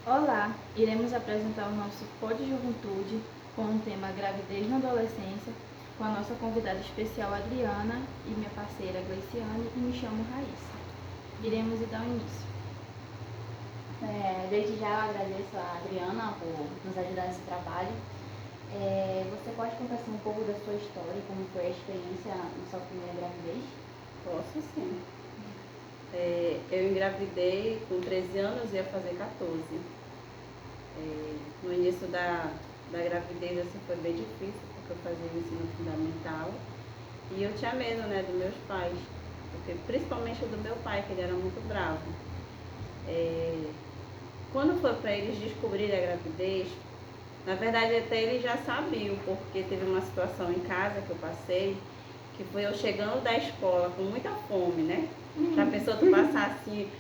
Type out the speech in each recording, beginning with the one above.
Olá, iremos apresentar o nosso Pod Juventude com o tema Gravidez na Adolescência, com a nossa convidada especial Adriana e minha parceira Gleiciane, e me chamo Raíssa. Iremos dar início. Desde já eu agradeço a Adriana por nos ajudar nesse trabalho. Você pode contar assim, um pouco da sua história, como foi a experiência na sua primeira gravidez? Posso sim. Eu engravidei com 13 anos e ia fazer 14. No início da gravidez assim, foi bem difícil, porque eu fazia o ensino fundamental e eu tinha medo, né, dos meus pais, porque, principalmente do meu pai, que ele era muito bravo. Quando foi para eles descobrirem a gravidez, na verdade até eles já sabiam, porque teve uma situação em casa que eu passei, que foi eu chegando da escola com muita fome, né? Já pensou tu passar assim,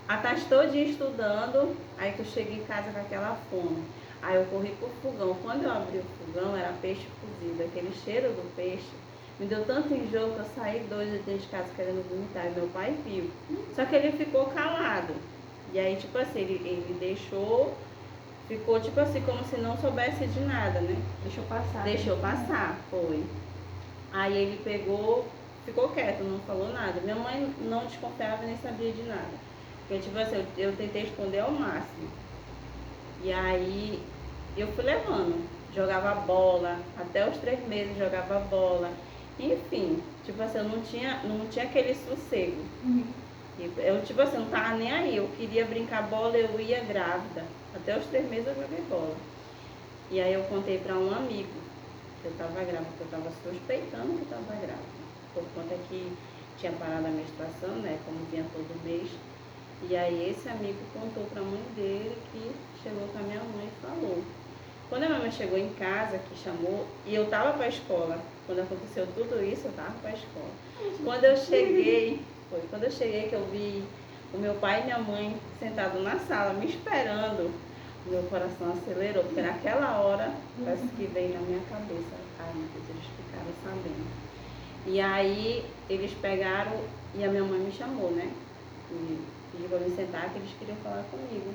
a tarde todinha estudando, aí tu chega em casa com aquela fome. Aí eu corri pro fogão. Quando eu abri o fogão, era peixe cozido. Aquele cheiro do peixe me deu tanto enjoo que eu saí doida dentro de casa querendo vomitar. E meu pai viu. Só que ele ficou calado. E aí, tipo assim, ele deixou, ficou tipo assim, como se não soubesse de nada, né? Deixou passar. Deixou passar, foi. Aí ele pegou, ficou quieto, não falou nada. Minha mãe não desconfiava nem sabia de nada. Porque, tipo assim, eu tentei esconder ao máximo. E aí eu fui levando, jogava bola, até os 3 meses jogava bola. Enfim, tipo assim, eu não tinha aquele sossego. Eu, tipo assim, não tava nem aí. Eu queria brincar bola, eu ia grávida. Até os 3 meses eu joguei bola. E aí eu contei para um amigo que eu estava grávida, porque eu estava suspeitando que estava grávida. Por conta que tinha parado a menstruação, né? Como vinha todo mês. E aí esse amigo contou para a mãe dele, que chegou com a minha mãe e falou. Quando a minha mãe chegou em casa, que chamou, e eu estava para a escola. Quando aconteceu tudo isso, eu estava para a escola. Quando eu cheguei que eu vi o meu pai e minha mãe sentados na sala, me esperando, o meu coração acelerou, porque naquela hora, parece que veio na minha cabeça, ai meu Deus, eles ficaram sabendo. E aí, eles pegaram, e a minha mãe me chamou, né? E pediu para me sentar, que eles queriam falar comigo.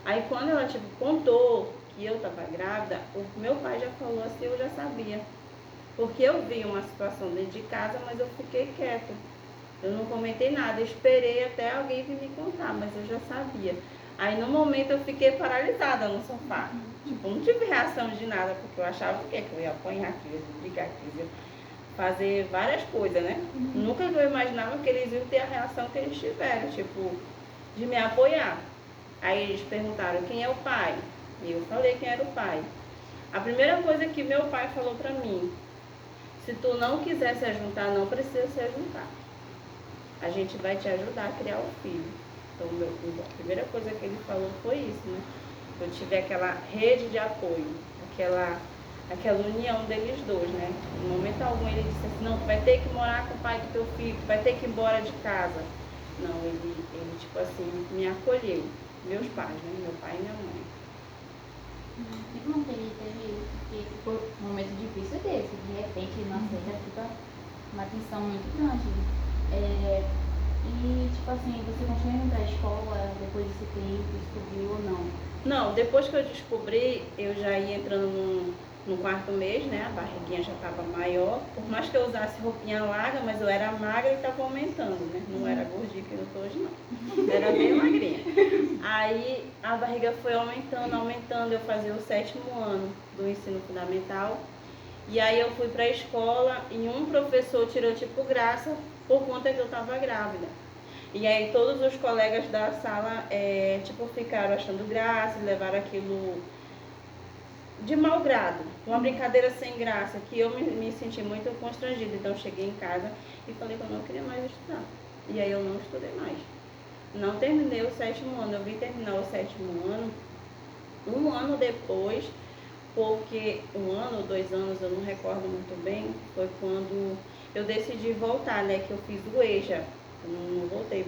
Aí, quando ela, tipo, contou que eu estava grávida, o meu pai já falou assim, eu já sabia. Porque eu vi uma situação dentro de casa, mas eu fiquei quieta. Eu não comentei nada, esperei até alguém vir me contar, mas eu já sabia. Aí no momento eu fiquei paralisada no sofá. Tipo, não tive reação de nada, porque eu achava que eu ia apanhar aqui, eu ia brigar aqui, eu ia fazer várias coisas, né? Nunca eu imaginava que eles iam ter a reação que eles tiveram, tipo, de me apoiar. Aí eles perguntaram quem é o pai. E eu falei quem era o pai. A primeira coisa que meu pai falou pra mim: se tu não quiser se ajuntar, não precisa se ajuntar. A gente vai te ajudar a criar o filho. Então, a primeira coisa que ele falou foi isso, né? Eu tive aquela rede de apoio, aquela união deles dois, né? Em momento algum ele disse assim, não, tu vai ter que morar com o pai do teu filho, tu vai ter que ir embora de casa. Não, ele tipo assim, me acolheu. Meus pais, né? Meu pai e minha mãe. E como que ele teve, porque foi um momento difícil desse, de repente, nossa, já fica uma tensão muito grande. E, tipo assim, você continuou indo pra escola depois desse tempo, descobriu ou não? Não, depois que eu descobri, eu já ia entrando no 4º mês, né? A barriguinha já estava maior. Por mais que eu usasse roupinha larga, mas eu era magra e estava aumentando, né? Não era gordinha que eu tô hoje, não. Era bem magrinha. Aí a barriga foi aumentando, aumentando. Eu fazia o 7º ano do ensino fundamental. E aí eu fui para a escola e um professor tirou tipo graça por conta que eu estava grávida. E aí todos os colegas da sala, tipo, ficaram achando graça, levaram aquilo de mau grado, uma brincadeira sem graça, que eu me senti muito constrangida. Então eu cheguei em casa e falei que eu não queria mais estudar. E aí eu não estudei mais. Não terminei o 7º ano, eu vim terminar o 7º ano, um ano depois, porque 1 ano ou 2 anos, eu não recordo muito bem, foi quando eu decidi voltar, né, que eu fiz o EJA. Eu não voltei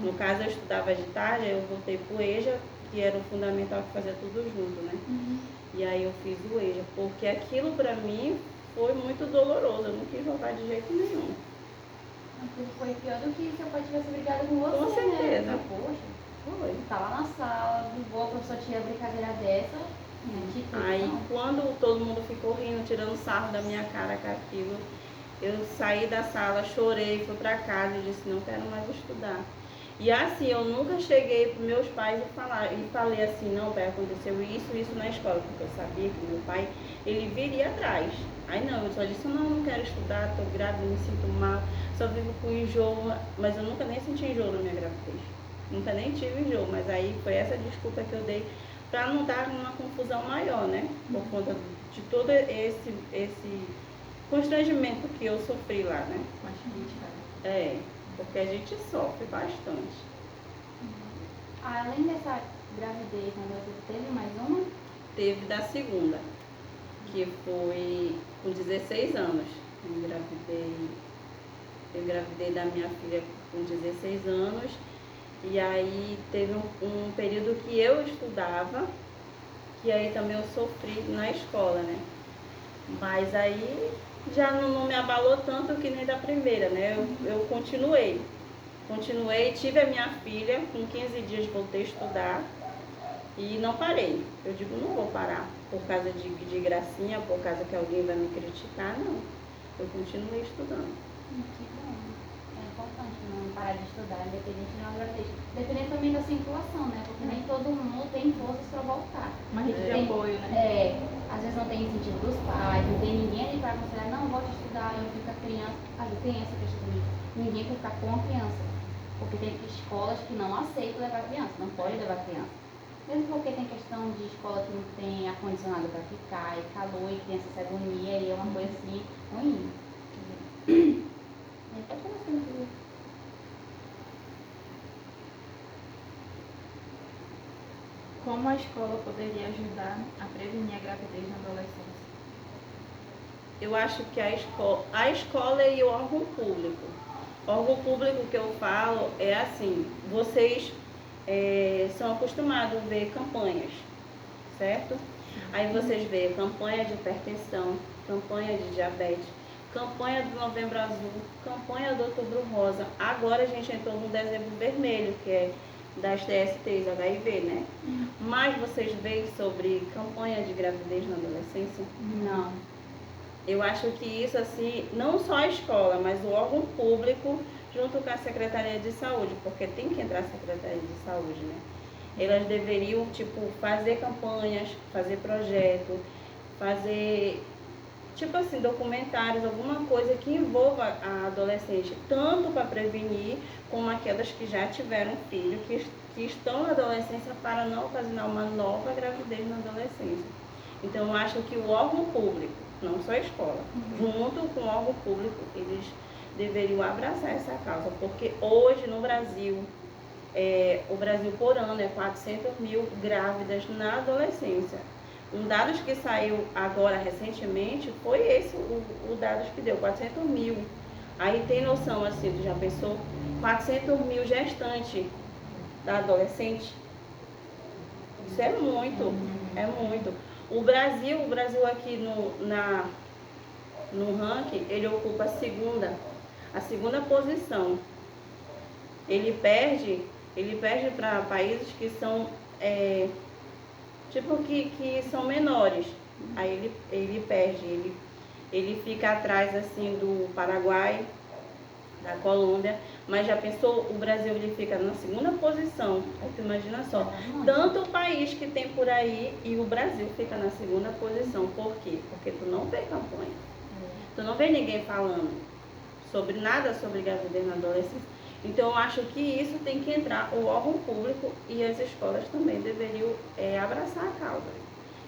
no caso eu estudava de tarde, eu voltei pro EJA, que era o fundamental que fazia tudo junto, né? E aí eu fiz o EJA, porque aquilo pra mim foi muito doloroso, eu não quis voltar de jeito nenhum. Foi pior do que seu pai tivesse brigado com você, Com certeza. né? Poxa, Foi. tá lá na sala, de boa, a professora tinha brincadeira dessa, Aí quando todo mundo ficou rindo, tirando sarro da minha cara com aquilo, eu saí da sala, chorei, fui pra casa e disse, não quero mais estudar. E assim, eu nunca cheguei para meus pais e falei assim, não, pai, aconteceu isso na escola, porque eu sabia que meu pai, ele viria atrás. Aí não, eu só disse, não quero estudar, estou grávida, me sinto mal, só vivo com enjoo, mas eu nunca nem senti enjoo na minha gravidez. Nunca nem tive enjoo, mas aí foi essa desculpa que eu dei para não dar uma confusão maior, né? Por conta de todo esse constrangimento que eu sofri lá, né? É. Porque a gente sofre bastante. Além dessa gravidez, né, você teve mais uma? Teve da segunda, que foi com 16 anos. Eu engravidei da minha filha com 16 anos. E aí teve um período que eu estudava, que aí também eu sofri na escola, né? Mas aí já não me abalou tanto que nem da primeira, né? Eu continuei, tive a minha filha, com 15 dias voltei a estudar e não parei. Eu digo, não vou parar por causa de gracinha, por causa que alguém vai me criticar, não. Eu continuei estudando. Que bom. É importante não parar de estudar, independente de uma gravidez. Dependendo também da situação, né? Porque nem todo mundo tem forças para voltar. Uma rede de apoio, né? Às vezes não tem incentivo dos pais, não tem ninguém ali para aconselhar, não, volte a estudar, eu fico a criança. Às vezes tem essa questão de ninguém para ficar com a criança. Porque tem escolas que não aceitam levar criança, não pode levar criança. Mesmo porque tem questão de escola que não tem ar-condicionado para ficar, e calor, e criança se agonia, e é uma coisa assim ruim. Pode começar, filho. Como a escola poderia ajudar a prevenir a gravidez na adolescência? Eu acho que a escola e o órgão público. O órgão público que eu falo é assim, vocês são acostumados a ver campanhas, certo? Aí vocês veem campanha de hipertensão, campanha de diabetes, campanha do Novembro Azul, campanha do Outubro Rosa. Agora a gente entrou no Dezembro Vermelho, que é das TSTs, HIV, né? Mas vocês veem sobre campanha de gravidez na adolescência? Não. Eu acho que isso, assim, não só a escola, mas o órgão público, junto com a Secretaria de Saúde, porque tem que entrar a Secretaria de Saúde, né? Elas deveriam, tipo, fazer campanhas, fazer projeto, fazer, tipo assim, documentários, alguma coisa que envolva a adolescente, tanto para prevenir, como aquelas que já tiveram filho, que estão na adolescência, para não ocasionar uma nova gravidez na adolescência. Então, eu acho que o órgão público, não só a escola, junto com o órgão público, eles deveriam abraçar essa causa, porque hoje no Brasil, o Brasil por ano é 400 mil grávidas na adolescência. Um dado que saiu agora recentemente foi esse, o dado que deu, 400 mil. Aí tem noção assim, tu já pensou? 400 mil gestantes da adolescente? Isso é muito, é muito. O Brasil aqui no ranking, ele ocupa a segunda posição. Ele perde para países que são, tipo que são menores. Aí ele perde, ele fica atrás assim do Paraguai, da Colômbia, mas já pensou, o Brasil ele fica na segunda posição. Aí tu imagina só, tanto o país que tem por aí e o Brasil fica na segunda posição. Por quê? Porque tu não vê campanha. Tu não vê ninguém falando sobre nada sobre gravidez na adolescência. Então eu acho que isso tem que entrar o órgão público e as escolas também deveriam abraçar a causa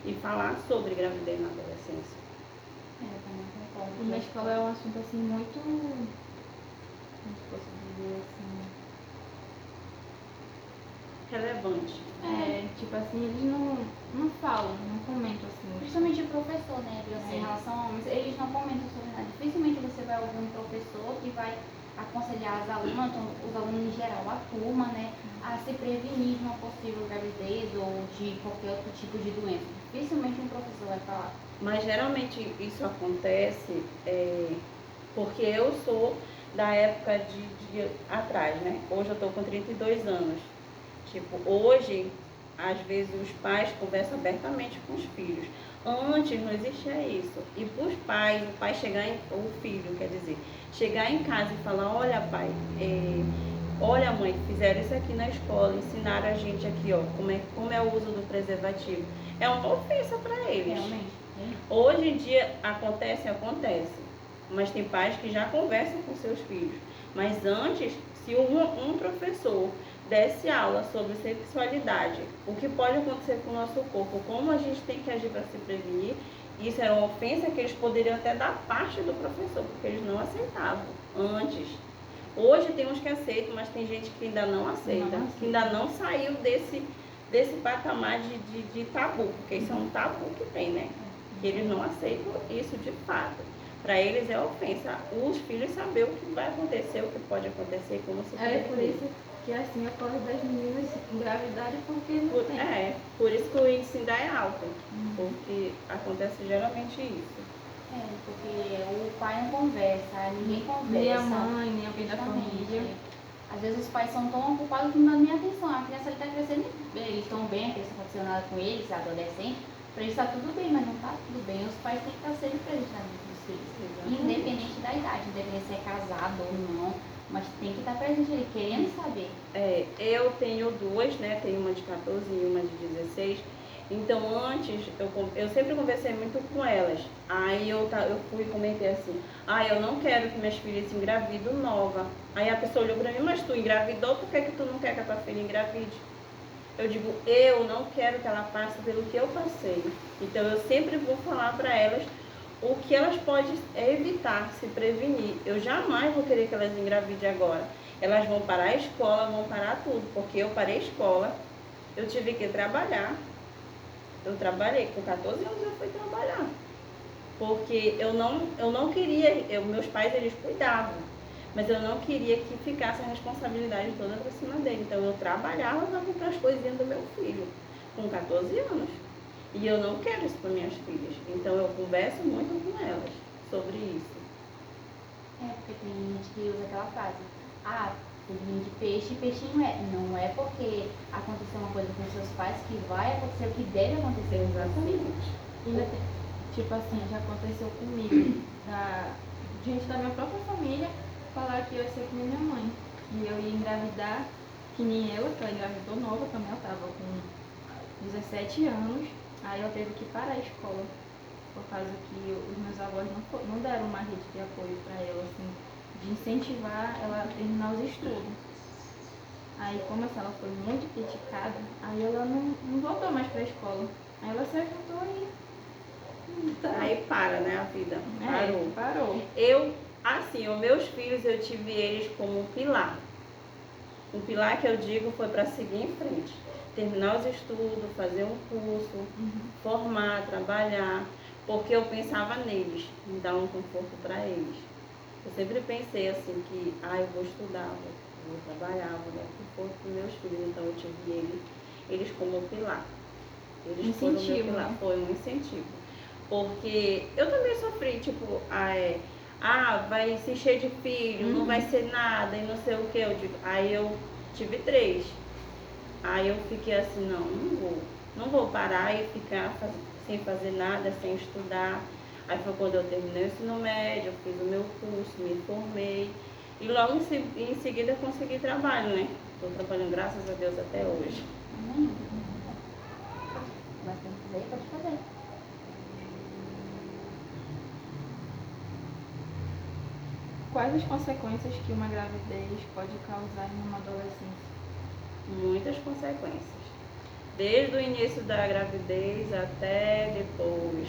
e falar sobre gravidez na adolescência. Também concordo. E na escola é um assunto assim muito, como se posso dizer assim, Relevante. tipo assim, eles não falam, não comentam assim. Principalmente o professor, né? Em relação a homens, eles não comentam sobre nada. Dificilmente você vai ouvir um professor que vai aconselhar as alunas, os alunos em geral, a turma, né, a se prevenir de uma possível gravidez ou de qualquer outro tipo de doença. Dificilmente um professor vai falar. Mas geralmente isso acontece porque eu sou da época de atrás, né? Hoje eu estou com 32 anos. Tipo, hoje, às vezes os pais conversam abertamente com os filhos. Antes não existia isso. E para os pais, o pai chegar em, o filho, quer dizer, chegar em casa e falar, olha pai, olha mãe, fizeram isso aqui na escola, ensinaram a gente aqui, ó, como é o uso do preservativo. É uma ofensa para eles. Realmente. Hoje em dia acontece, mas tem pais que já conversam com seus filhos. Mas antes, se um professor desse aula sobre sexualidade, o que pode acontecer com o nosso corpo, como a gente tem que agir para se prevenir, isso era uma ofensa que eles poderiam até dar parte do professor, porque eles não aceitavam antes. Hoje tem uns que aceitam, mas tem gente que ainda não aceita, que ainda não saiu desse patamar de tabu, porque isso é um tabu que tem, né? Que eles não aceitam isso de fato. Para eles é ofensa os filhos saber o que vai acontecer, o que pode acontecer, como se É por isso que assim ocorre das meninas engravidarem porque não tem. Por isso que o índice ainda é alto, porque acontece geralmente isso. Porque o pai não conversa, ninguém conversa. Nem a mãe, nem alguém da família. Às vezes os pais são tão ocupados que não dão nem atenção. A criança está crescendo, eles estão bem, a criança não aconteceu nada com eles, adolescente. Para eles está tudo bem, mas não está tudo bem. Os pais têm que estar sempre presentes na vida dos filhos. Independente da idade, independente se é casado ou não. Mas tem que estar presente ali, querendo saber. Eu tenho duas, né? Tenho uma de 14 e uma de 16. Então antes, eu sempre conversei muito com elas. Aí eu fui e comentei assim, eu não quero que minhas filhas engravidem nova. Aí a pessoa olhou pra mim, mas tu engravidou, por que tu não quer que a tua filha engravide? Eu digo, eu não quero que ela passe pelo que eu passei. Então eu sempre vou falar para elas o que elas podem evitar, se prevenir. Eu jamais vou querer que elas engravidem agora. Elas vão parar a escola, vão parar tudo, porque eu parei a escola, eu tive que trabalhar. Eu trabalhei, com 14 anos eu fui trabalhar. Porque eu não queria, meus pais eles cuidavam, mas eu não queria que ficasse a responsabilidade toda para cima dele. Então eu trabalhava para comprar as coisinhas do meu filho, com 14 anos. E eu não quero isso para minhas filhas. Então eu converso muito com elas sobre isso. Porque tem gente que usa aquela frase, filhinho de peixe, peixinho é. Não é porque aconteceu uma coisa com seus pais que vai acontecer o que deve acontecer com Exatamente. Tipo assim, já aconteceu comigo, gente da minha própria família falar que eu ia ser que nem minha mãe. E eu ia engravidar, que nem ela, que ela engravidou nova também, eu tava com 17 anos. Aí eu teve que parar a escola, por causa que os meus avós não deram uma rede de apoio para ela, assim, de incentivar ela a terminar os estudos. Aí, como assim, ela foi muito criticada, aí ela não voltou mais para a escola. Aí ela se ajuntou e... Aí para, né, a vida. Parou. Os meus filhos, eu tive eles como um pilar. Um pilar que eu digo foi para seguir em frente. Terminar os estudos, fazer um curso, formar, trabalhar, porque eu pensava neles, em dar um conforto para eles. Eu sempre pensei assim que, eu vou estudar, vou trabalhar, vou dar conforto para os meus filhos. Então eu tive eles como pilar. Eles foram meu pilar, foi um incentivo. Porque eu também sofri, tipo, vai se encher de filho, não vai ser nada, e não sei o que. Aí eu tive 3. Aí eu fiquei assim, não vou parar e ficar sem fazer nada, sem estudar. Aí foi quando eu terminei o ensino médio, eu fiz o meu curso, me formei. E logo em seguida eu consegui trabalho, né? Estou trabalhando, graças a Deus, até hoje. Mas tem que fazer, pode fazer. Quais as consequências que uma gravidez pode causar em uma adolescência? Muitas consequências. Desde o início da gravidez até depois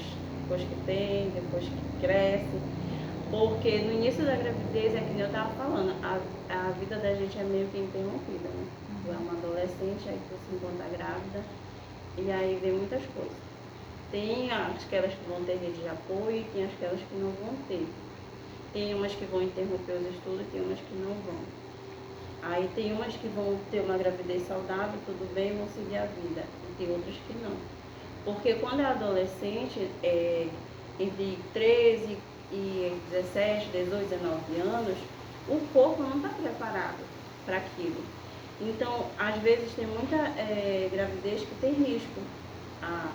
que tem, depois que cresce. Porque no início da gravidez, é que nem eu estava falando, a vida da gente é meio que interrompida, né? Tu é uma adolescente, aí tu se encontra grávida, e aí vem muitas coisas. Tem aquelas que vão ter rede de apoio e tem aquelas que não vão ter. Tem umas que vão interromper os estudos e tem umas que não vão. Aí tem umas que vão ter uma gravidez saudável, tudo bem, vão seguir a vida. E tem outras que não. Porque quando é adolescente, entre 13 e 17, 18, 19 anos, o corpo não está preparado para aquilo. Então, às vezes tem muita gravidez que tem risco. A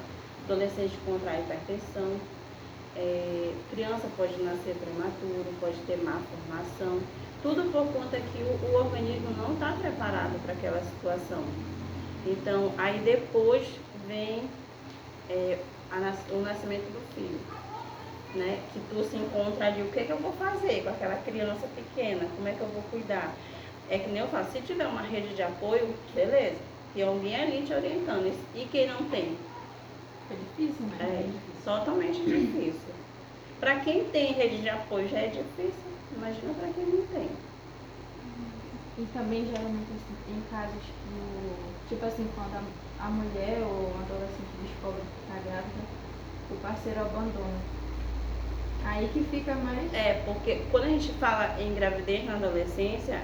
adolescente contrai hipertensão, criança pode nascer prematuro, pode ter má formação, tudo por conta que o organismo não está preparado para aquela situação. Então, aí depois vem o nascimento do filho, né? Que tu se encontra ali, o que eu vou fazer com aquela criança pequena, como é que eu vou cuidar? É que nem eu falo, se tiver uma rede de apoio, beleza, tem alguém ali te orientando, e quem não tem? É difícil, né? É totalmente difícil. Para quem tem rede de apoio já é difícil, imagina para quem não tem. E também geralmente assim, tem casos que, tipo assim, quando a mulher ou o adolescente descobre que está grávida, o parceiro abandona. Aí que fica mais. Porque quando a gente fala em gravidez na adolescência,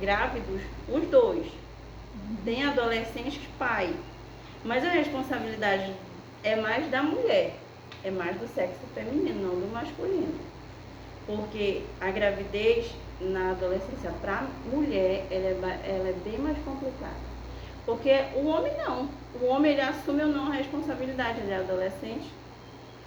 grávidos, os dois. Tem adolescentes pai, mas a responsabilidade é mais da mulher, é mais do sexo feminino, não do masculino. Porque a gravidez na adolescência para a mulher, ela é bem mais complicada. Porque o homem não. O homem ele assume ou não a responsabilidade, ele é adolescente.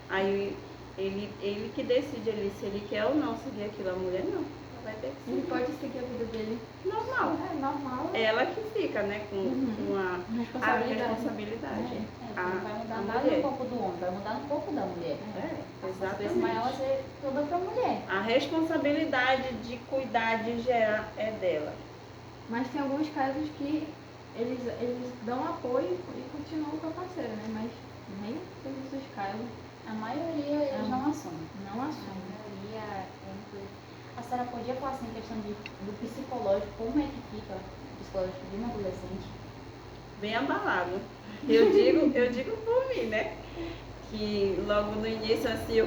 Aí ele que decide ali se ele quer ou não seguir aquilo, a mulher não. Ela vai ter que seguir. Ele pode seguir a vida dele. Normal. É normal. Ela que fica, né, com a responsabilidade. Não vai mudar nada mulher. no corpo do homem, vai mudar no corpo da mulher. A Exatamente. maior vai ser toda para a mulher. A responsabilidade de cuidar, de gerar é dela. Mas tem alguns casos que eles dão apoio e continuam com a parceira, né? Mas nem todos os casos. A maioria eles não assumem. Não A assumem. maioria A senhora podia falar assim, em questão do psicológico, como é que fica o psicológico de um adolescente? Bem abalado. Eu digo por mim, né? Que logo no início, assim,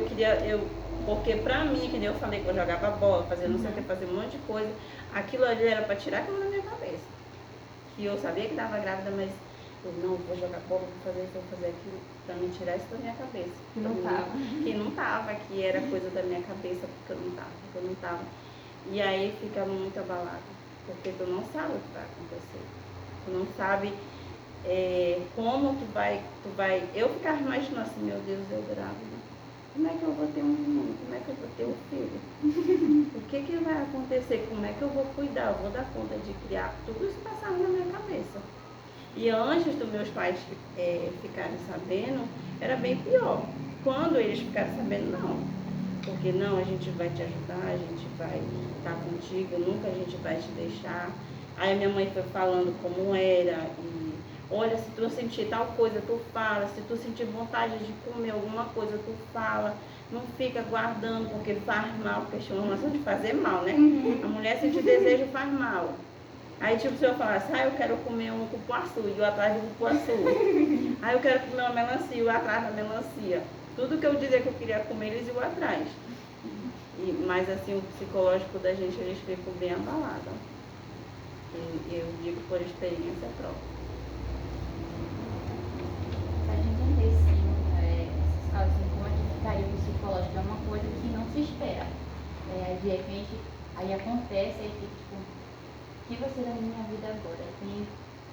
porque pra mim, que nem eu falei que eu jogava bola, fazia não sei o que, fazia um monte de coisa, aquilo ali era pra tirar aquilo da minha cabeça. Que eu sabia que estava grávida, mas eu não vou jogar bola, vou fazer isso, vou fazer aquilo, pra me tirar isso da minha cabeça. Que não tava. Que não tava, que era coisa da minha cabeça, porque eu não tava. E aí fica muito abalado, porque tu não sabe o que vai acontecer. Tu não sabe como tu vai. Eu ficava imaginando assim, meu Deus, eu grávida. Como é que eu vou ter um menino? Como é que eu vou ter um filho? O que vai acontecer? Como é que eu vou cuidar? Eu vou dar conta de criar? Tudo isso passava na minha cabeça. E antes dos meus pais ficarem sabendo, era bem pior. Quando eles ficaram sabendo, não. Porque não, a gente vai te ajudar, a gente vai estar contigo, nunca a gente vai te deixar. Aí minha mãe foi falando como era, e olha, se tu sentir tal coisa, tu fala, se tu sentir vontade de comer alguma coisa, tu fala, não fica guardando, porque faz mal, porque chama informação de fazer mal, né? A mulher sentir desejo faz mal. Aí tipo, se eu falasse, eu quero comer um cupuaçu, e eu atrás do cupuaçu. Aí eu quero comer uma melancia, e eu atrás da melancia. Tudo que eu dizia que eu queria comer, eles iam atrás. Mas assim, o psicológico da gente, eles ficam bem abalados. Eu digo por experiência própria. Pra gente entender, sim, esses casos, assim, como é que ficaria o psicológico, é uma coisa que não se espera. De repente, aí acontece, aí fica tipo, o que vai ser da minha vida agora? Tem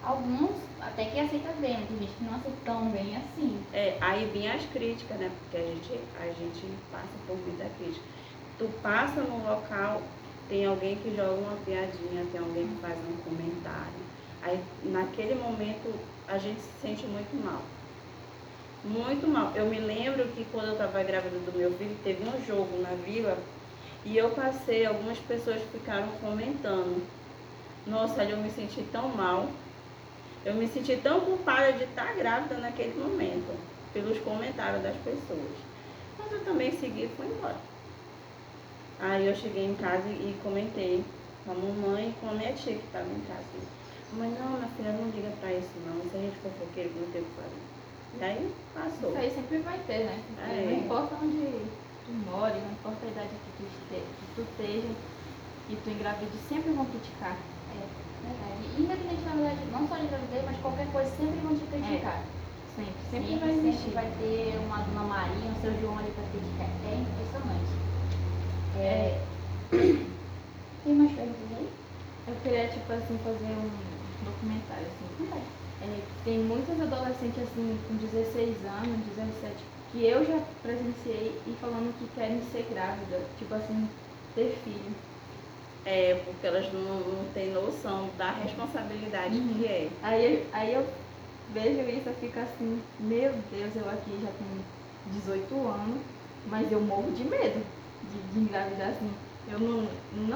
alguns até que aceitam bem, tem gente que não aceita tão bem assim. Aí vem as críticas, né? Porque a gente passa por muita crítica. Tu passa no local, tem alguém que joga uma piadinha, tem alguém que faz um comentário. Aí naquele momento a gente se sente muito mal. Muito mal. Eu me lembro que quando eu estava grávida do meu filho, teve um jogo na vila e eu passei, algumas pessoas ficaram comentando. Nossa, eu me senti tão mal. Eu me senti tão culpada de estar grávida naquele momento, pelos comentários das pessoas. Mas eu também segui e fui embora. Aí eu cheguei em casa e comentei com a mamãe e com a minha tia que estava em casa. Mãe, não, minha filha, não liga pra isso não. Se a gente for fofoqueiro, não tem o que fazer. E aí passou. Isso aí sempre vai ter, né? Porque não importa onde tu mora, não importa a idade que tu esteja e tu engravide, sempre vão criticar. Verdade. Independente, na verdade, não só de gravidez, mas qualquer coisa, sempre vão te criticar. Sempre vai existir. Sempre vai ter uma Dona Maria, um seu João ali pra criticar. É impressionante. Tem mais perguntas aí? Eu queria, tipo assim, fazer um documentário, assim. Tem muitas adolescentes, assim, com 16 anos, 17, que eu já presenciei e falando que querem ser grávida, tipo assim, ter filho. É, porque elas não têm noção da responsabilidade que é. Aí eu vejo isso, eu fico assim, meu Deus, eu aqui já tenho 18 anos, mas eu morro de medo de engravidar assim. Eu não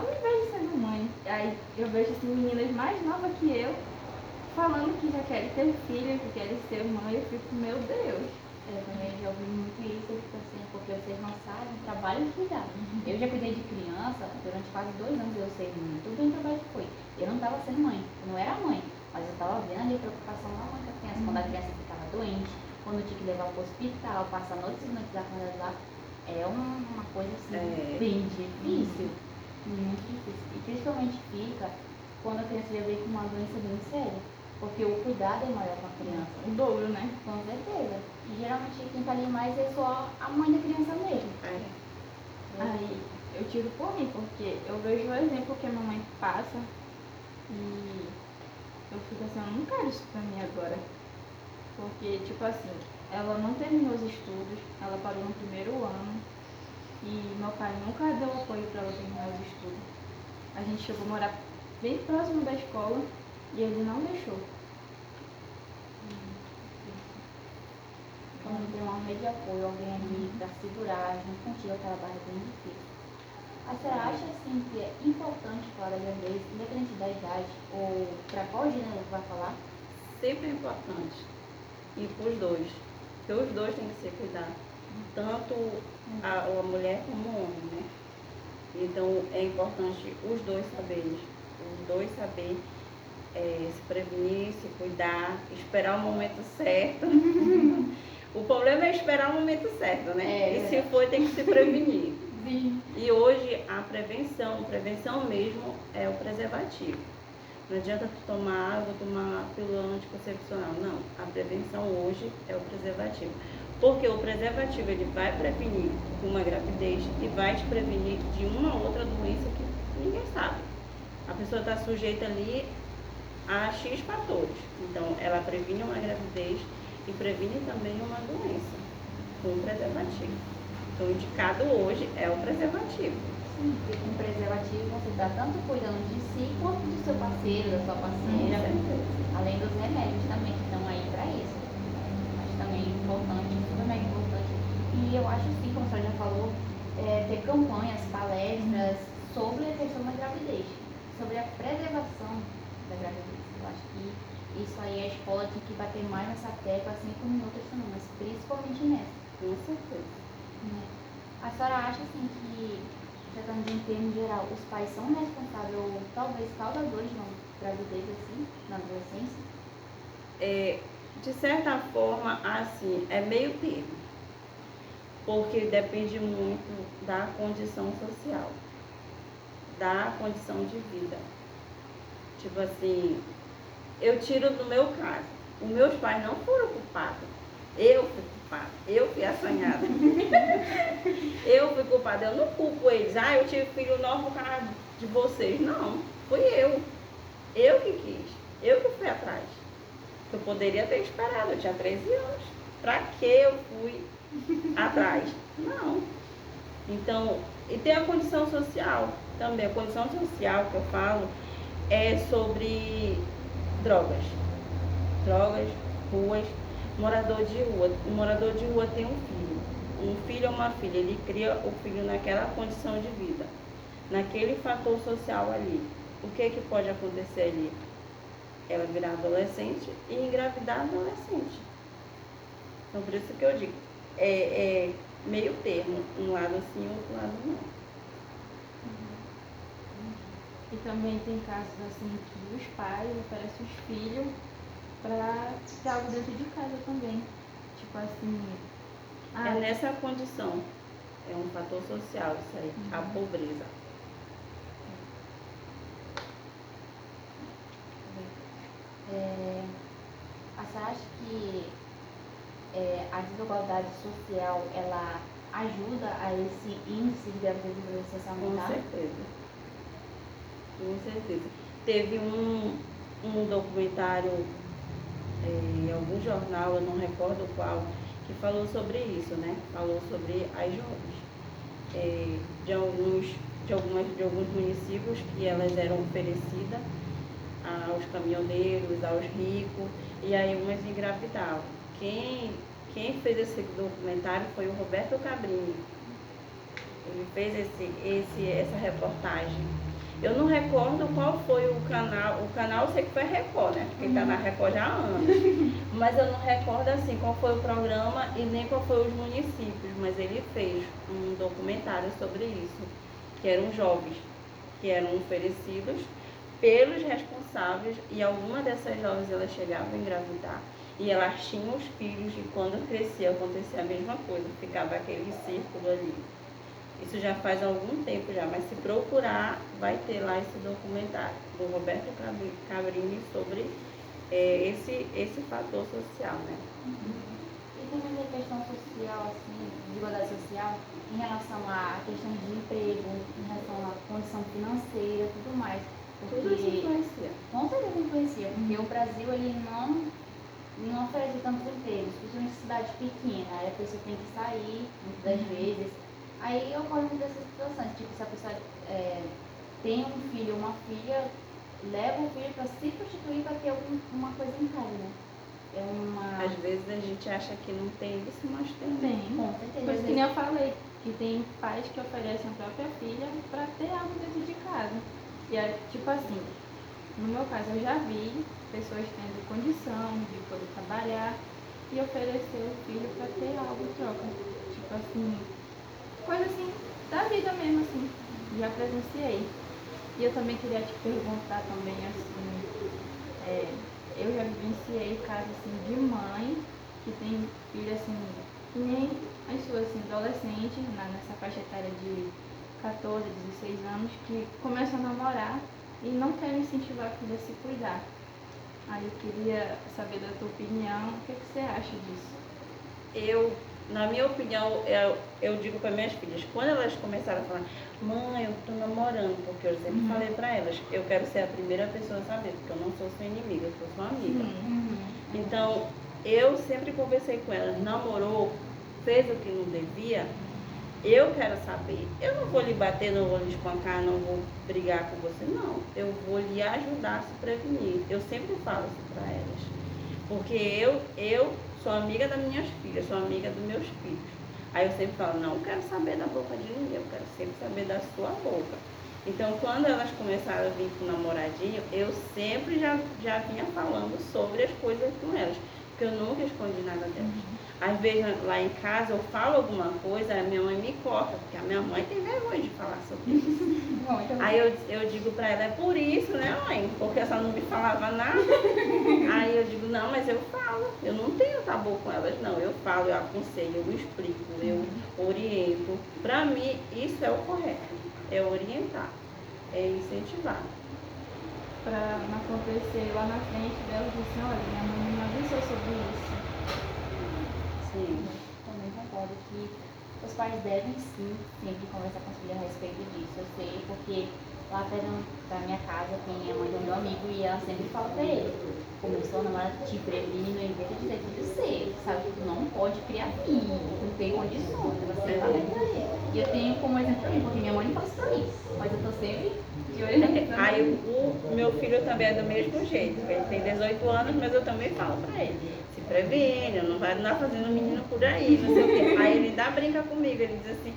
me vejo sendo mãe. Aí eu vejo assim, meninas mais novas que eu falando que já querem ter filho, que querem ser mãe, eu fico, meu Deus. Eu também já ouvi muito isso, eu fico assim, porque vocês não sabem o trabalho que dá. Eu já cuidei de criança durante quase 2 anos, eu sei muito bem o trabalho que foi. Eu não estava sendo mãe, eu não era mãe, mas eu estava vendo ali a preocupação da mãe com a criança, quando a criança ficava doente, quando tinha que levar para o hospital, passar noites e noites acordada lá. É uma coisa assim, bem difícil, muito difícil. E principalmente fica quando a criança já veio com uma doença bem séria. Porque o cuidado é maior com a criança. O dobro, né? Com certeza. E geralmente quem tá ali mais é só a mãe da criança mesmo. Aí eu tiro por mim, porque eu vejo o exemplo que a mamãe passa e eu fico assim, eu não quero isso pra mim agora. Porque, tipo assim, ela não terminou os estudos, ela parou no primeiro ano e meu pai nunca deu apoio pra ela terminar os estudos. A gente chegou a morar bem próximo da escola e ele não deixou. Quando tem uma rede de apoio, alguém ali para segurar, junto contigo, aquela barra é bem difícil. A senhora acha assim que é importante falar da gravidez, independente da idade, ou para qual gênero vai falar? Sempre é importante. E para os dois. Porque os dois têm que ser cuidados. Tanto a mulher como o homem, né? Então é importante os dois saberem. Os dois saberem se prevenir, se cuidar, esperar o momento certo. O problema é esperar o momento certo, né? E se for, tem que se prevenir. Sim. E hoje a prevenção mesmo é o preservativo. Não adianta tu tomar água, tomar pílula anticoncepcional. Não, a prevenção hoje é o preservativo. Porque o preservativo ele vai prevenir uma gravidez e vai te prevenir de uma outra doença que ninguém sabe. A pessoa está sujeita ali a X fatores. Então, ela previne uma gravidez e previne também uma doença com o preservativo. Então, o indicado hoje é o preservativo. Sim, porque com preservativo você está tanto cuidando de si quanto do seu parceiro, da sua parceira, além dos remédios também que estão aí para isso. Mas também é importante, super mega importante. E eu acho sim, como a senhora já falou, ter campanhas, palestras sobre a questão da gravidez, sobre a preservação da gravidez. Eu acho que isso aí a escola tem que bater mais nessa tecla, assim como em outras também, mas principalmente nessa. Com certeza. Né? A senhora acha assim que, tratando de um termo geral, os pais são responsáveis ou talvez causadores de uma gravidez assim, na adolescência? De certa forma, assim, é meio termo. Porque depende muito da condição social, da condição de vida. Tipo assim, eu tiro do meu caso. Os meus pais não foram culpados. Eu fui culpada. Eu fui assanhada. Eu fui culpada. Eu não culpo eles. Eu tive filho novo por causa de vocês. Não. Fui eu. Eu que quis. Eu que fui atrás. Eu poderia ter esperado. Eu tinha 13 anos. Pra que eu fui atrás? Não. Então, e tem a condição social também. A condição social que eu falo é sobre drogas, ruas, morador de rua. O morador de rua tem um filho ou uma filha, ele cria o filho naquela condição de vida, naquele fator social ali. O que pode acontecer ali? Ela virar adolescente e engravidar adolescente. Então, por isso que eu digo, é meio termo, um lado sim, outro lado não. E também tem casos assim que os pais oferecem os filhos para ter algo dentro de casa também. Tipo assim. É nessa condição. É um fator social isso aí, a pobreza. A senhora acha que a desigualdade social, ela ajuda a esse índice de gravidez e adolescência Com aumentar? certeza. Com certeza. teve um documentário em algum jornal, eu não recordo qual, que falou sobre isso, né? Falou sobre as jovens de alguns municípios que elas eram oferecidas aos caminhoneiros, aos ricos, e aí umas engravidavam. Quem fez esse documentário foi o Roberto Cabrini. Ele fez essa reportagem. Eu não recordo qual foi o canal eu sei que foi Record, né? Porque está na Record já há anos. Mas eu não recordo assim qual foi o programa e nem qual foi os municípios, mas ele fez um documentário sobre isso, que eram jovens, que eram oferecidos pelos responsáveis, e alguma dessas jovens elas chegavam a engravidar. E elas tinham os filhos, e quando crescia acontecia a mesma coisa, ficava aquele círculo ali. Isso já faz algum tempo já, mas se procurar, vai ter lá esse documentário do Roberto Cabrini sobre esse fator social, né? E também a questão social, assim, de igualdade social, em relação à questão de emprego, em relação à condição financeira e tudo mais. Tudo isso influencia. Com certeza influencia, porque o Brasil, ele não oferece tantos empregos, principalmente em cidade pequena, aí a pessoa tem que sair, muitas das vezes. Aí ocorre muitas dessas situações, tipo, se a pessoa tem um filho ou uma filha, leva o filho para se prostituir para ter uma coisa em casa, né? Às vezes a gente acha que não tem isso, mas tem. Tem. Com certeza. Por isso que nem eu falei, que tem pais que oferecem a própria filha para ter algo dentro de casa. E é tipo assim, no meu caso eu já vi pessoas tendo condição de poder trabalhar e oferecer o filho para ter algo em troca. Tipo assim, coisa assim, da vida mesmo assim, já presenciei. E eu também queria te perguntar também assim, eu já vivenciei casos assim de mãe que tem filho assim, que nem as suas assim, adolescentes, nessa faixa etária de 14, 16 anos, que começam a namorar e não querem incentivar a filha a se cuidar. Aí eu queria saber da tua opinião, o que você acha disso? Na minha opinião, eu digo para minhas filhas, quando elas começaram a falar, mãe, eu estou namorando, porque eu sempre falei para elas, eu quero ser a primeira pessoa a saber, porque eu não sou sua inimiga, eu sou sua amiga. Então, eu sempre conversei com elas, namorou, fez o que não devia, eu quero saber. Eu não vou lhe bater, não vou lhe espancar, não vou brigar com você, não. Eu vou lhe ajudar a se prevenir. Eu sempre falo isso para elas. Porque eu sou amiga das minhas filhas, sou amiga dos meus filhos. Aí eu sempre falo, não quero saber da boca de ninguém, eu quero sempre saber da sua boca. Então, quando elas começaram a vir com o namoradinho, eu sempre já vinha falando sobre as coisas com elas, porque eu nunca escondi nada delas. Às vezes, lá em casa, eu falo alguma coisa, a minha mãe me corta, porque a minha mãe tem vergonha de falar sobre isso. Aí eu digo pra ela, é por isso, né, mãe? Porque ela não me falava nada. Aí eu digo, não, mas eu falo, eu não tenho tabu com elas, não. Eu falo, eu aconselho, eu explico, eu oriento. Pra mim, isso é o correto, é orientar, é incentivar. Pra não acontecer lá na frente dela, dizer assim, olha, minha mãe me avisou sobre isso. Sim. Também concordo que os pais devem sim sempre conversar com as filhas a respeito disso. Eu sei porque lá perto da minha casa tem a mãe do meu amigo e ela sempre fala pra ele, começou a namorar, te previne no evento de dizer tudo cedo, sabe que tu não pode criar filho, não tem condições, você fala pra ele. E eu tenho como exemplo também, porque minha mãe não faz isso pra mim, mas eu tô sempre de olho nele. Aí o meu filho também é do mesmo jeito, ele tem 18 anos, mas eu também falo pra ele, se previne, não vai andar fazendo menino por aí, não sei o quê. Aí ele dá brinca comigo, ele diz assim,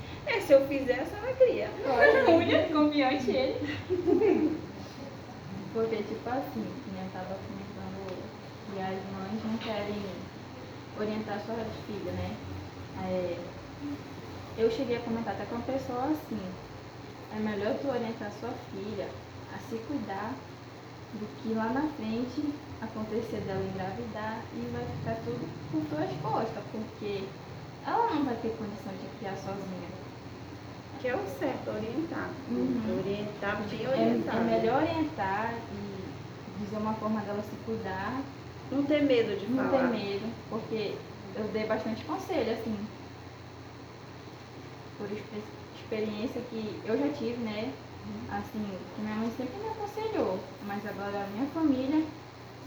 se eu fizer, a senhora cria. Olha, confiante ele. Porque, tipo assim, eu tava comentando, que as mães não querem orientar suas filhas, né? Eu cheguei a comentar até com uma pessoa assim, é melhor tu orientar sua filha a se cuidar do que lá na frente acontecer dela engravidar e vai ficar tudo por tuas costas, porque ela não vai ter condição de criar sozinha. Que é o certo, orientar. Orientar, bem É orientado. melhor orientar e dizer uma forma dela se cuidar. Não ter medo de Não falar. ter medo, porque eu dei bastante conselho, assim, por experiência que eu já tive, né? Assim, que minha mãe sempre me aconselhou, mas agora a minha família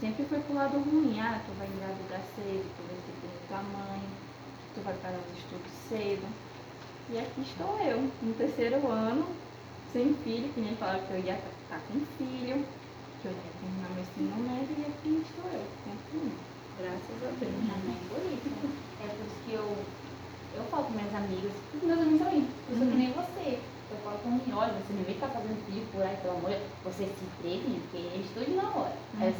sempre foi pro lado ruim. Ah, tu vai engravidar cedo, tu vai ser filho da mãe, tu vai parar os estudos cedo. E aqui estou eu, no terceiro ano, sem filho, que nem falaram que eu ia ficar com filho, que eu ia terminar meu ensino médio, e aqui estou eu, com filho. Graças a Deus. Amém, por isso. É por isso que eu falo com minhas amigas, porque meus amigos também, eu sou que nem você. Eu falo com mim, olha, você não vem ficar fazendo filho por aí, pelo amor de Deus, você se prevenir, porque eles estudam na hora. Aí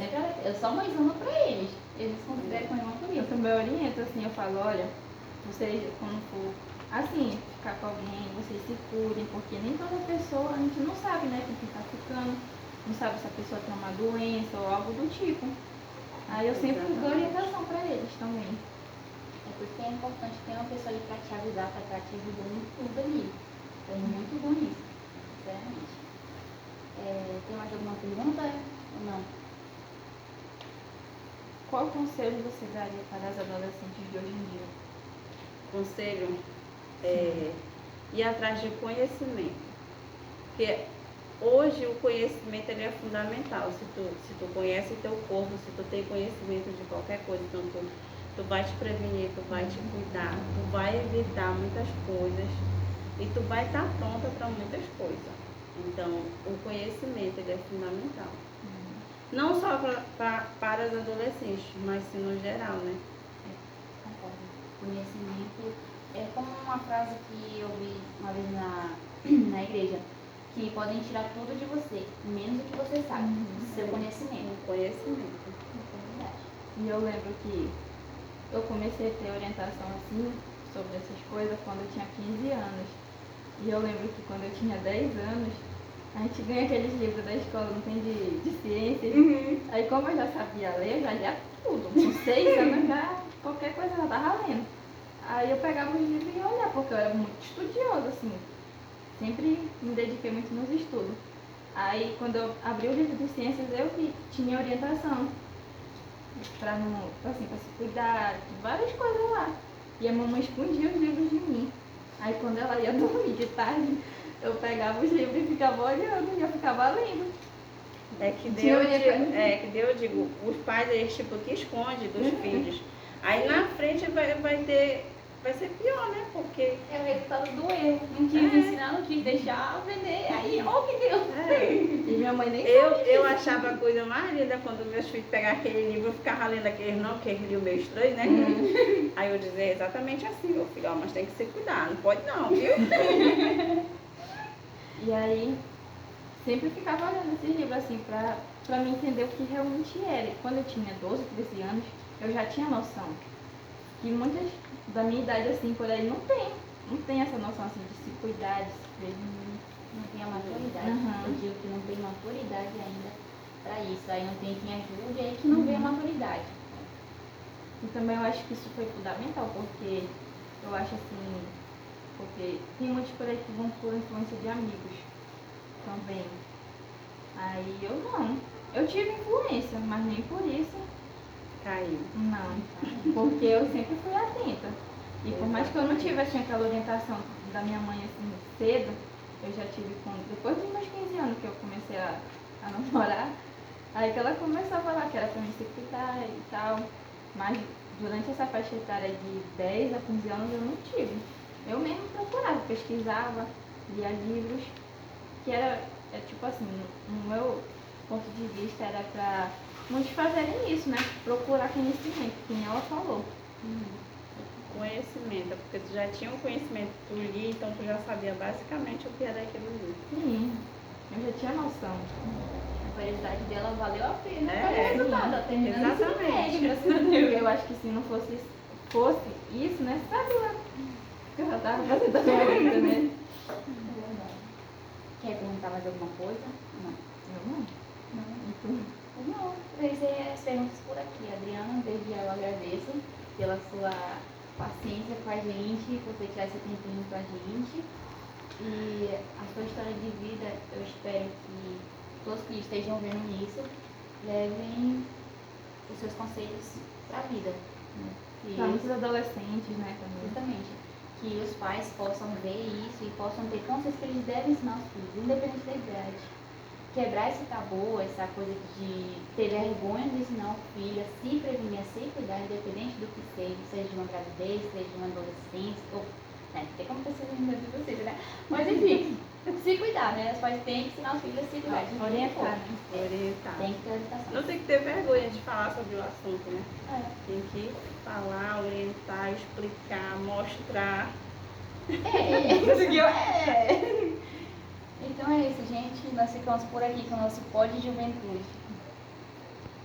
eu sou mãezona pra eles. Eles consideram como irmã por Eu isso. também oriento, assim, eu falo, olha, vocês, quando for, assim, ficar com alguém, vocês se cuidem, porque nem toda pessoa, a gente não sabe, né, com quem tá ficando, não sabe se a pessoa tem uma doença ou algo do tipo. Aí eu sempre dou orientação pra eles também. É por isso que é importante ter uma pessoa ali pra te avisar, pra estar te ajudando em tudo ali. É muito bom isso, sinceramente. Tem mais alguma pergunta ou não? Qual conselho você daria para as adolescentes de hoje em dia? Conselho é ir atrás de conhecimento. Porque hoje o conhecimento ele é fundamental. Se tu conhece teu corpo, se tu tem conhecimento de qualquer coisa, então tu vai te prevenir, tu vai te cuidar, tu vai evitar muitas coisas e tu vai estar pronta para muitas coisas. Então, o conhecimento ele é fundamental. Não só para as adolescentes, mas sim no geral, né? Concordo. Conhecimento é como uma frase que eu vi uma vez na igreja, que podem tirar tudo de você, menos o que você sabe, seu conhecimento. O conhecimento. Isso é verdade. E eu lembro que eu comecei a ter orientação assim sobre essas coisas quando eu tinha 15 anos. E eu lembro que quando eu tinha 10 anos, a gente ganha aqueles livros da escola, não tem de ciências. Aí como eu já sabia ler, eu já lia tudo. Com 6 anos já, qualquer coisa eu já estava lendo. Aí eu pegava os livros e ia olhar, porque eu era muito estudiosa, assim. Sempre me dediquei muito nos estudos. Aí quando eu abri o livro de ciências, eu vi, tinha orientação. Pra se cuidar, várias coisas lá. E a mamãe escondia os livros de mim. Aí quando ela ia dormir de tarde, eu pegava os livros e ficava olhando e eu ficava lendo. É que Deus, eu digo, os pais eles tipo que esconde dos filhos. Aí na frente vai ser pior, né? Porque É o resultado do erro. Não quis ensinar, não quis deixar aprender, aí ó o que deu. E minha mãe nem eu achava a coisa mais linda quando meus filhos pegavam aquele livro, eu ficava lendo aquele não, que eles liam meio estranho, né? Aí eu dizia exatamente assim, meu filho, ó, mas tem que se cuidar, não pode não, viu? E aí, sempre ficava olhando esses livros assim, pra me entender o que realmente era. E quando eu tinha 12, 13 anos, eu já tinha noção. Que muitas da minha idade, assim, por aí, não tem essa noção, assim, de se cuidar, de se prevenir. Não tem a maturidade. Eu digo que não tem maturidade ainda pra isso. Aí não tem quem ajude, aí que não vê a maturidade. E também eu acho que isso foi fundamental, porque eu acho assim, porque tem muitos por aí que vão por influência de amigos também. Aí eu não. Eu tive influência, mas nem por isso. Caiu. Não. Porque eu sempre fui atenta. E por mais que eu não tivesse aquela orientação da minha mãe assim cedo, eu já tive depois dos meus 15 anos que eu comecei a namorar, aí que ela começou a falar que era pra mim se cuidar e tal. Mas durante essa faixa etária de 10 a 15 anos eu não tive. Eu mesmo procurava, pesquisava, lia livros, que era tipo assim, no meu ponto de vista era pra muitos fazerem isso, né? Procurar conhecimento, que nem ela falou. Conhecimento, porque tu já tinha um conhecimento, tu lia, então tu já sabia basicamente o que era aquele livro. Sim, eu já tinha noção. A curiosidade dela valeu a pena. É, Foi o resultado, ela terminando o ensino exatamente. médio, graças a Deus. Eu acho que se não fosse isso, né? Sabe lá? Eu já tava fazendo a minha vida, né? Quer perguntar mais alguma coisa? Não. Eu não. E tu? Não, esse é as perguntas por aqui. Adriana, desde já eu agradeço pela sua paciência com a gente, por ter tirado esse tempinho com a gente. E a sua história de vida, eu espero que todos que estejam vendo isso levem os seus conselhos para a vida. Né? Para muitos adolescentes, né? Também. Justamente. que os pais possam ver isso e possam ter consciência que eles devem ensinar os filhos, independente da idade. Quebrar esse tabu, essa coisa de ter vergonha de ensinar o filho a se prevenir, a se cuidar, independente do que seja de uma gravidez, seja de uma adolescência, ou tem como pessoa ainda de vocês, né? Mas enfim, se cuidar, né? Os pais têm que ensinar os filhos a se cuidar. Orientar, né? Orientar. Tem que ter orientação. Não tem que ter vergonha de falar sobre o assunto, né? É. Tem que falar, orientar, explicar, mostrar. Conseguiu? Então é isso, gente. Nós ficamos por aqui com o nosso Pod de Juventude.